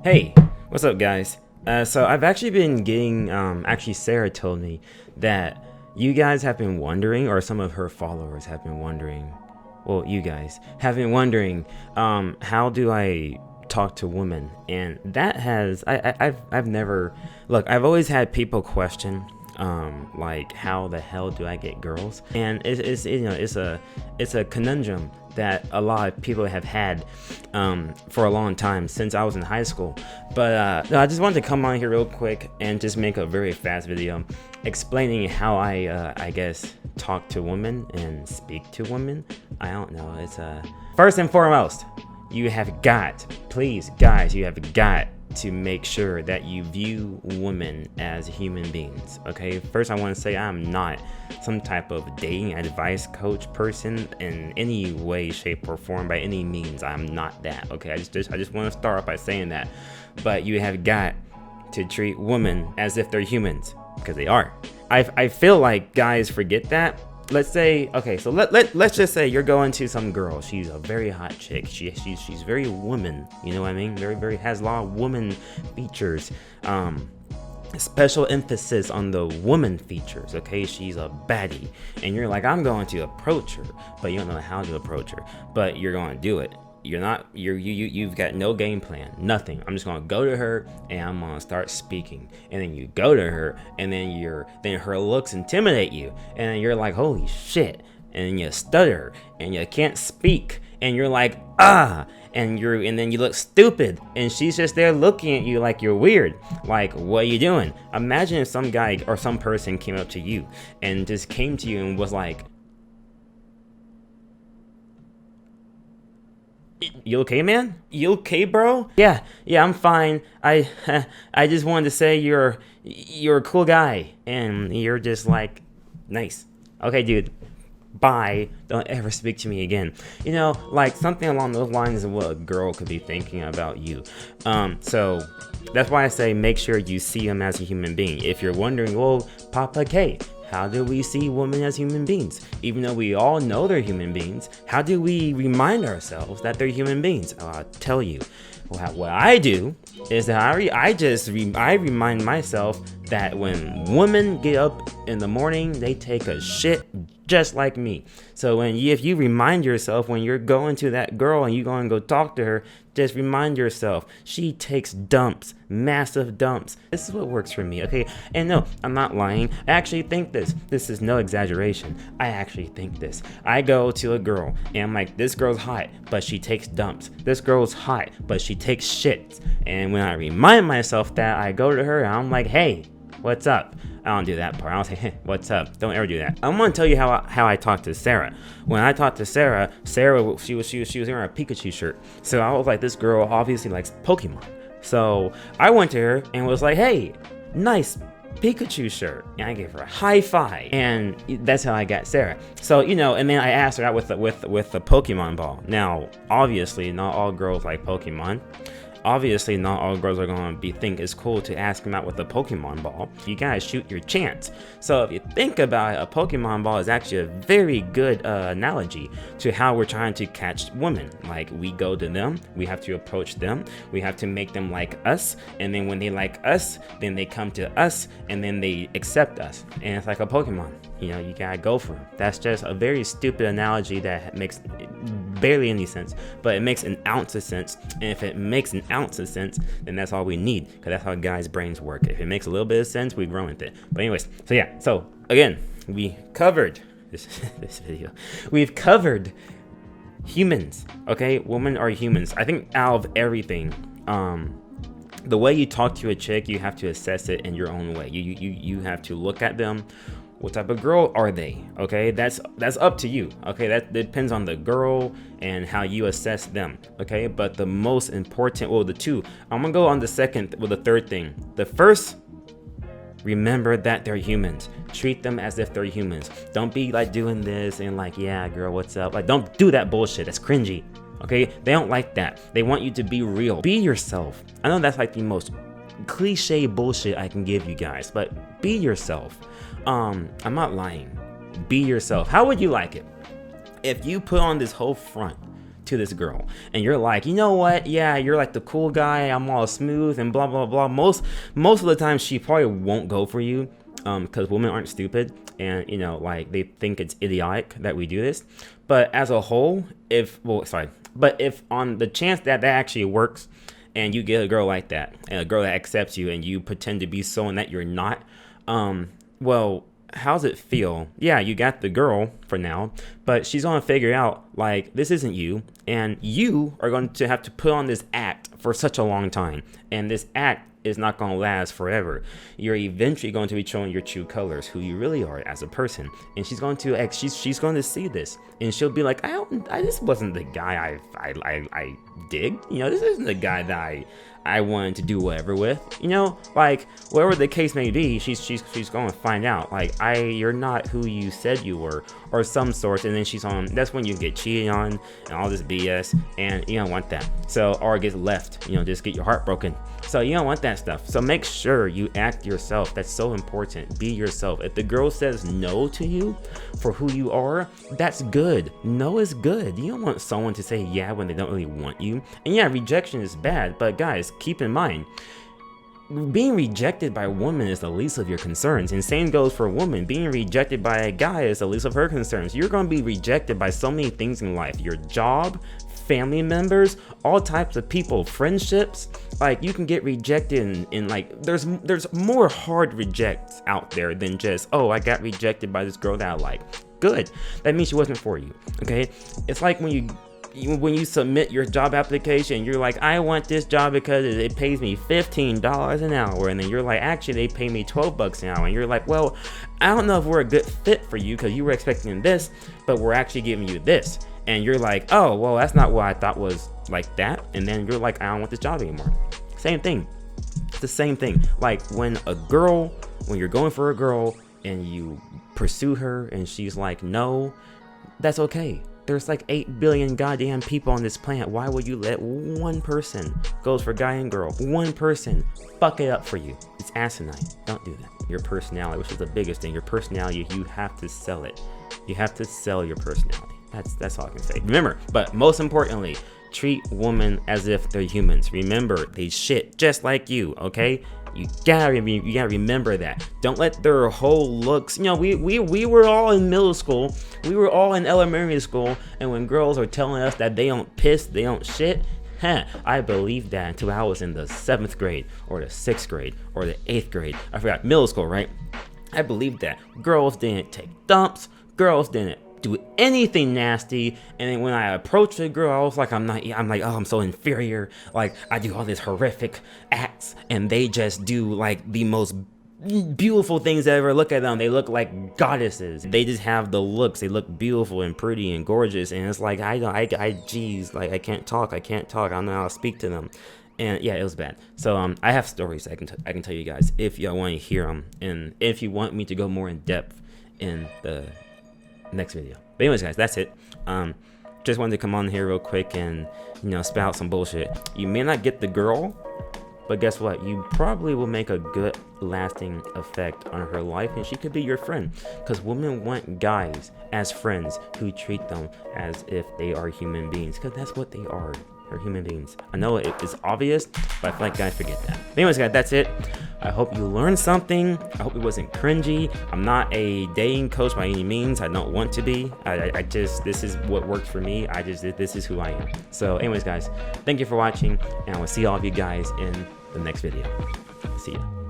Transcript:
Hey, what's up, guys? So I've actually been getting, actually Sarah told me that you guys have been wondering, or some of her followers have been wondering, well, you guys have been wondering, how do I talk to women? And that has, I've never, look, I've always had people question, like, how the hell do I get girls? And it's a conundrum that a lot of people have had for a long time since I was in high school. But no, I just wanted to come on here real quick and just make a very fast video explaining how I guess talk to women and speak to women. I don't know. It's first and foremost, you have got, please guys, you have got to make sure that you view women as human beings. Okay, first I want to say I'm not some type of dating advice coach person in any way, shape, or form. By any means, I'm not that. Okay, I just want to start off by saying that. But you have got to treat women as if they're humans, because they are. I feel like guys forget that. Let's say, okay, so let's just say you're going to some girl. She's a very hot chick. She's very woman. You know what I mean? Very has a lot of woman features. Special emphasis on the woman features. Okay, she's a baddie, and you're like, I'm going to approach her, but you don't know how to approach her. But you're going to do it. You've got no game plan, nothing. I'm just gonna go to her and I'm gonna start speaking, and then you go to her and then her looks intimidate you, and then you're like, holy shit, and then you stutter and you can't speak, and you're like, and then you look stupid, and she's just there looking at you like you're weird. Like, what are you doing? Imagine if some guy or some person came up to you and just came to you and was like, you okay, man? You okay, bro? Yeah, I'm fine. I just wanted to say you're a cool guy, and you're just like, nice. Okay, dude. Bye. Don't ever speak to me again. You know, like something along those lines is what a girl could be thinking about you. So that's why I say make sure you see them as a human being. If you're wondering, well, Papa K, how do we see women as human beings? Even though we all know they're human beings, how do we remind ourselves that they're human beings? I'll tell you. What I do is that I remind myself that when women get up in the morning, they take a shit just like me. So if you remind yourself when you're going to that girl and you're going to go talk to her, just remind yourself she takes dumps, massive dumps. This is what works for me, okay? And no, I'm not lying. I actually think this. This is no exaggeration. I actually think this. I go to a girl and I'm like, this girl's hot, but she takes dumps. This girl's hot, but she takes shits. And when I remind myself that, I go to her and I'm like, hey, what's up? I don't do that part. I don't say, hey, what's up? Don't ever do that. I'm gonna tell you how I talked to Sarah. When I talked to Sarah, she was wearing a Pikachu shirt. So I was like, this girl obviously likes Pokemon. So I went to her and was like, hey, nice Pikachu shirt, and I gave her a high five, and that's how I got Sarah. So and then I asked her out with the Pokemon ball. Now, obviously, not all girls like Pokemon. Obviously, not all girls are going to think it's cool to ask them out with a Pokemon ball. You gotta shoot your chance. So if you think about it, a Pokemon ball is actually a very good analogy to how we're trying to catch women. Like, we go to them, we have to approach them, we have to make them like us, and then when they like us, then they come to us, and then they accept us. And it's like a Pokemon. You gotta go for them. That's just a very stupid analogy that makes barely any sense, but it makes an ounce of sense. And if it makes an ounce of sense, then that's all we need, because that's how guys' brains work. If it makes a little bit of sense, we run with it. But anyways, so again, we covered this video. We've covered humans. Okay, women are humans. I think out of everything, the way you talk to a chick, you have to assess it in your own way. You have to look at them. What type of girl are they? Okay, that's up to you. Okay, that depends on the girl and how you assess them. Okay, but the most important, well, the two, I'm gonna go on the third thing. The first, remember that they're humans. Treat them as if they're humans. Don't be like doing this and like, yeah, girl, what's up? Like, don't do that bullshit. That's cringy. Okay, they don't like that. They want you to be real. Be yourself. I know that's like the most cliche bullshit I can give you guys, but be yourself. I'm not lying. Be yourself. How would you like it if you put on this whole front to this girl, and you're like, you know what, yeah, you're like the cool guy, I'm all smooth and blah blah blah. Most of the time she probably won't go for you, because women aren't stupid, and you know, like, they think it's idiotic that we do this. But as a whole, if on the chance that actually works, and you get a girl like that, and a girl that accepts you, and you pretend to be someone that you're not, well, how's it feel? Yeah, you got the girl for now, but she's gonna figure out, like, this isn't you, and you are going to have to put on this act for such a long time, and this act is not going to last forever. You're eventually going to be showing your true colors, who you really are as a person, and she's going to she's going to see this, and she'll be like, this wasn't the guy I dig, you know, this isn't the guy that I wanted to do whatever with, you know, like, whatever the case may be, she's going to find out, like, you're not who you said you were, or some sort, and then that's when you get cheated on and all this BS, and you don't want that. So, or get left, you know, just get your heart broken. So you don't want that stuff. So make sure you act yourself. That's so important. Be yourself. If the girl says no to you for who you are, that's good. No is good. You don't want someone to say yeah when they don't really want you. And yeah, rejection is bad, but guys, keep in mind, being rejected by a woman is the least of your concerns, and same goes for a woman. Being rejected by a guy is the least of her concerns. You're going to be rejected by so many things in life: your job, family members, all types of people, friendships. Like, you can get rejected in like, there's more hard rejects out there than just, oh, I got rejected by this girl that I like. Good, that means she wasn't for you. Okay, it's like when you submit your job application, you're like, I want this job because it pays me $15 an hour, and then you're like, actually they pay me $12 an hour, and you're like, well, I don't know if we're a good fit for you because you were expecting this, but we're actually giving you this. And you're like, oh, well, that's not what I thought was like that. And then you're like, I don't want this job anymore. Same thing. It's the same thing. Like, when you're going for a girl and you pursue her and she's like, no, that's okay. There's like 8 billion goddamn people on this planet. Why would you let one person, goes for guy and girl, one person fuck it up for you? It's asinine. Don't do that. Your personality, which is the biggest thing, your personality, you have to sell it. You have to sell your personality. That's all I can say. Remember, but most importantly, treat women as if they're humans. Remember, they shit just like you, okay? You gotta remember that. Don't let their whole looks, you know, we were all in middle school, we were all in elementary school, and when girls are telling us that they don't piss, they don't shit, I believed that until I was in the 7th grade, or the 6th grade, or the 8th grade. I forgot, middle school, right? I believed that. Girls didn't take dumps, girls didn't do anything nasty, and then when I approached a girl, I was like, I'm like, oh, I'm so inferior, like, I do all these horrific acts, and they just do like the most beautiful things ever. Look at them, they look like goddesses, they just have the looks, they look beautiful and pretty and gorgeous, and it's like, geez, like, I can't talk, I don't know how to speak to them. And yeah, it was bad. So I have stories I can tell you guys if y'all want to hear them, and if you want me to go more in depth in the next video. But anyways, guys, that's it. Just wanted to come on here real quick and, you know, spout some bullshit. You may not get the girl, but guess what? You probably will make a good lasting effect on her life, and she could be your friend, because women want guys as friends who treat them as if they are human beings, because that's what they are. They're human beings. I know it's obvious, but I feel like guys forget that. But anyways, guys, that's it. I hope you learned something. I hope it wasn't cringy. I'm not a dating coach by any means. I don't want to be. I just, this is what worked for me. This is who I am. So anyways, guys, thank you for watching, and I will see all of you guys in the next video. See ya.